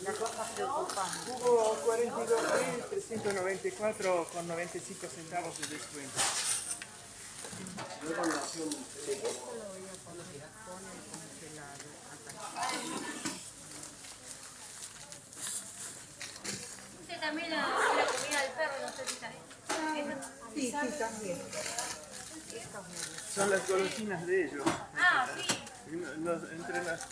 La cosa preocupante. Hubo 42.394,95 centavos de descuento. Esto lo voy a poner con el congelado acá. Usted también la comida del perro, no sé si sabe. Sí, sí, también. Son las golosinas de ellos. Ah, sí.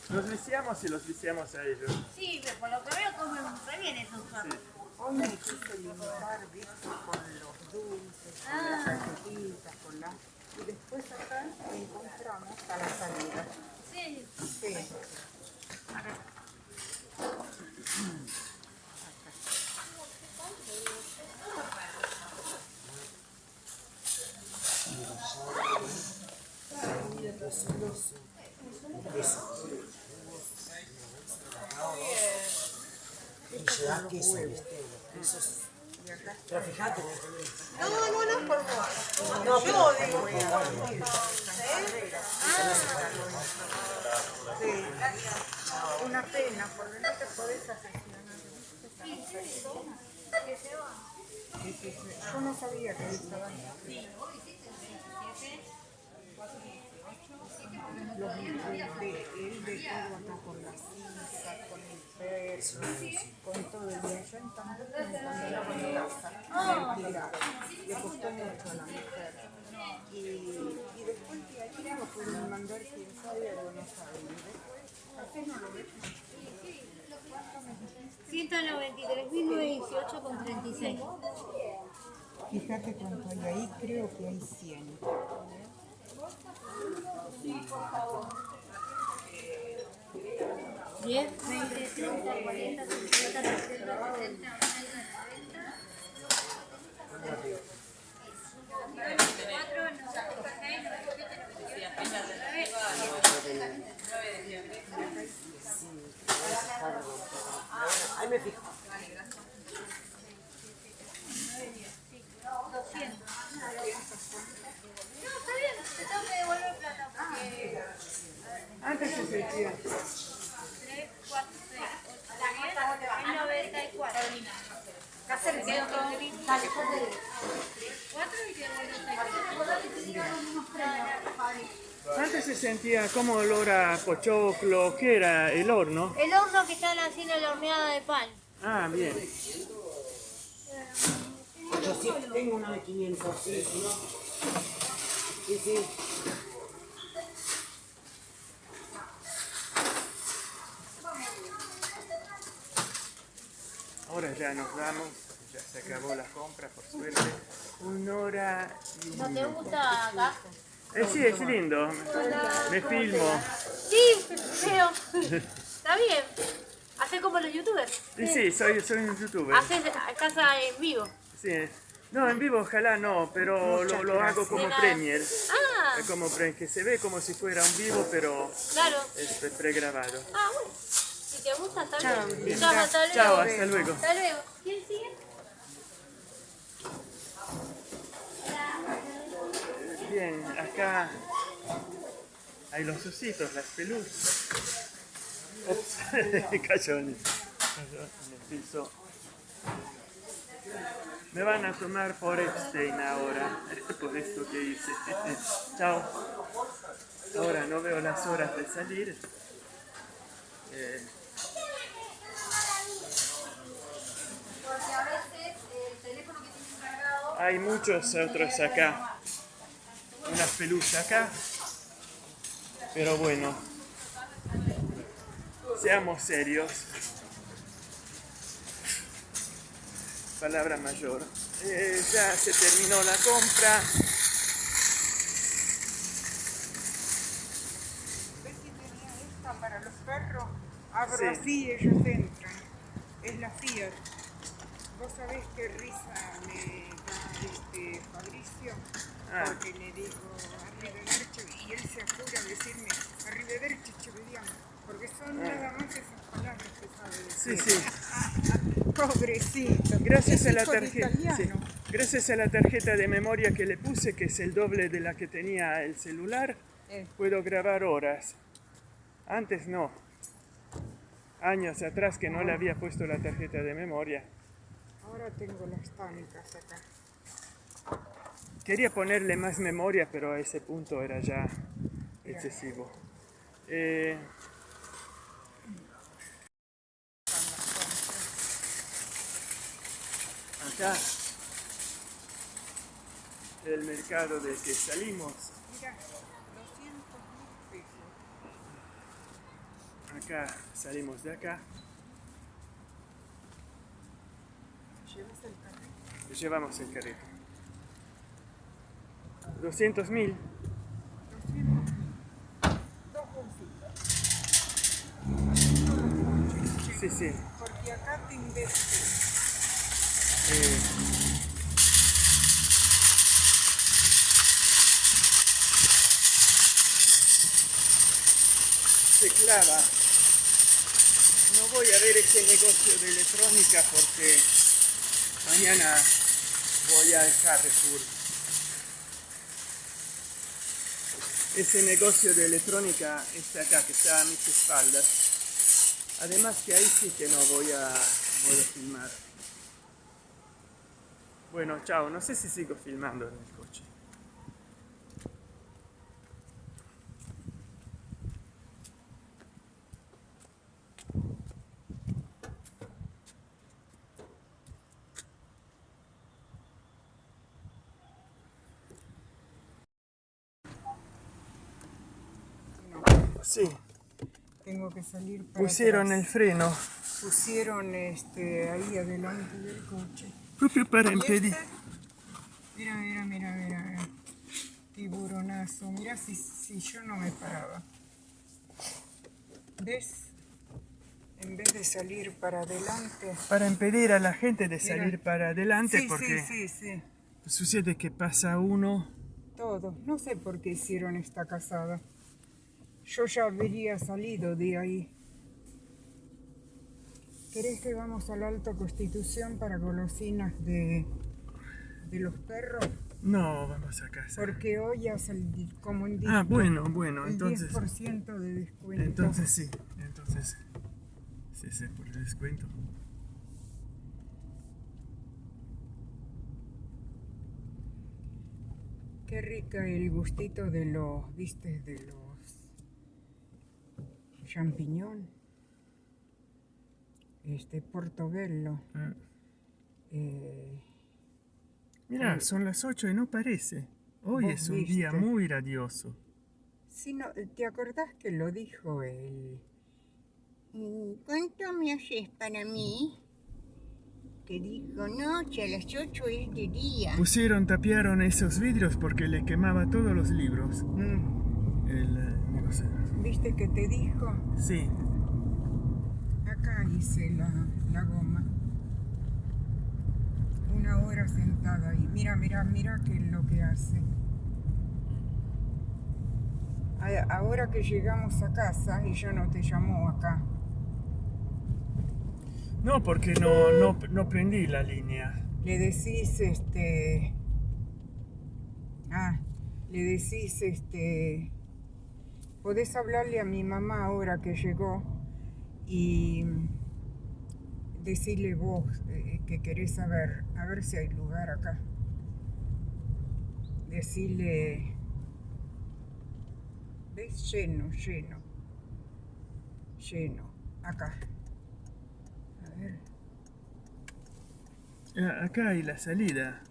Los viciamos y los viciamos a ellos. Sí, pero por lo que veo comen re bien esos perros. Hoy me quise limitar, viste, con los dulces, con las galletitas, con las... Y después acá encontramos a la salida. Sí. Sí. Pero fíjate. No, por vos. No, pero digo, Sí. Una pena, porque no te podés asesionar. Yo no sabía que estaban. Los de todo acá con la cinza, con el perro, con todo. Y allá en Tambor cuando era en casa, le costó mucho a la mujer. Y después de ahí lo pueden mandar quién sabe a Buenos Aires. Después, así no lo ves. 193.918,36. Fíjate cuánto hay ahí, creo que hay 100. 10, 20, 30, 40, 50, 60, 70, 80, 90, ahí me fijo. 200. No, está bien, te tengo que devolver plata porque... Antes se decía. 3, 4, 6, 8, 10, es 94. Se quedó con 4 y te devuelvo 34. Antes sé si sentía como olor a pochoclo, ¿qué era? ¿El horno? El horno que están haciendo la horneada de pan. Ah, bien. Yo sí tengo una de 500, sí. Sí, sí. Ahora ya nos vamos, ya se acabó la compra, por suerte. 1 hora y un ¿No te minuto. gusta acá? Sí, es lindo. Me filmo. Sí, pero está bien. Haces como los youtubers. Sí, soy un youtuber. Haces casa en vivo. Sí. No, en vivo ojalá no, pero lo hago como premier. Ah, Como que se ve como si fuera un vivo, pero claro. es pregrabado. Ah, bueno. Si te gusta, está Chao, bien. linda. Chao, hasta luego. Chao, hasta luego. Hasta luego. ¿Quién sigue? Bien, acá hay los ositos, las pelusas. Ops, cayó en el piso. Me van a tomar por Epstein ahora, por esto que hice. Chao. Ahora no veo las horas de salir. Porque a veces el teléfono que tienes cargado. Hay muchos otros acá. Unas pelusas acá. Pero bueno, seamos serios. Palabra mayor. Ya se terminó la compra. ¿Ves si tenía esta para los perros? Abro Sí. así y ellos entran. Es la Fiat. ¿Vos sabés qué risa me da Fabricio? Ah. Porque le digo arrivederci y él se apura a decirme arrivederci, ci vediamo. Porque son nada más esas palabras que sabe Sí, decir. sí. Pobrecito. Gracias Es a la hijo de tarjeta. italiano. Sí. Gracias a la tarjeta de memoria que le puse, que es el doble de la que tenía el celular, puedo grabar horas. Antes no. Años atrás que no le había puesto la tarjeta de memoria. Ahora tengo las tánicas acá. Quería ponerle más memoria, pero a ese punto era ya excesivo. Acá, el mercado del que salimos. Mira, 200.000 pesos. Acá salimos de acá. ¿Llevas el carrito? Llevamos el carrito. 200.000. 200.000. Dos bolsitas. Sí, sí. Porque acá te investes. Se clava. No voy a ver ese negocio de electrónica porque mañana voy al Carrefour. Ese negocio de electrónica está acá, que está a mis espaldas. Además que ahí sí que no voy a filmar. Bueno, chao. No sé si sigo filmando en el coche. Sí, Tengo que salir para pusieron atrás. el freno Pusieron ahí adelante del coche. propio para ¿Y impedir. este? Mira, mira, mira, mira. Tiburonazo. Mira si yo no me paraba. ¿Ves? En vez de salir para adelante. Para impedir a la gente de Mira. salir para adelante Sí, porque sí. sucede que pasa uno. Todo. No sé por qué hicieron esta casada. Yo ya habría salido de ahí. ¿Querés que vamos a la Alta Constitución para golosinas de los perros? No, vamos a casa. Porque hoy hace como un Ah, bueno, el entonces. 10% de descuento. Entonces sí, sí, por el descuento. Qué rica el gustito de los, viste, de los champiñón, portobello. Mira, son las 8 y no parece. Hoy Vos es un viste. día muy radioso. Sí, no, ¿te acordás que lo dijo él? ¿Cuánto me haces para mí? Que dijo, no, que a las 8 es de día. Tapiaron esos vidrios porque le quemaba todos los libros. Mm, El negocio. ¿Viste que te dijo? Sí. Acá hice la goma. 1 hora sentada ahí. Mira, mira, mira qué es lo que hace. Ahora que llegamos a casa, ella no te llamó acá. No, porque no prendí la línea. Le decís, le decís, podés hablarle a mi mamá ahora que llegó y decirle vos que querés saber, a ver si hay lugar acá. Decirle, ¿ves? Lleno, acá. A ver. Acá hay la salida.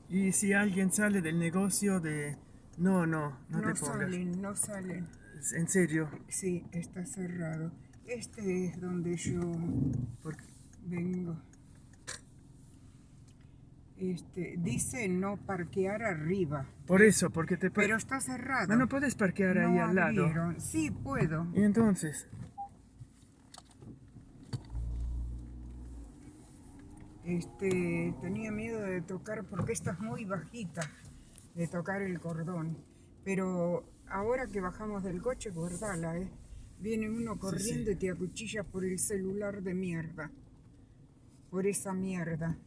Y si alguien sale del negocio de... No te pongas. No salen. En serio. Sí, está cerrado. Este es donde yo Porque... vengo. Dice no parquear arriba. Por eso, porque te... Pero está cerrado. No puedes parquear ahí No al lado. abrieron. Sí, puedo. Y entonces... Tenía miedo de tocar, porque esta es muy bajita, de tocar el cordón. Pero ahora que bajamos del coche, guardala, viene uno corriendo y te acuchilla por el celular de mierda. Por esa mierda.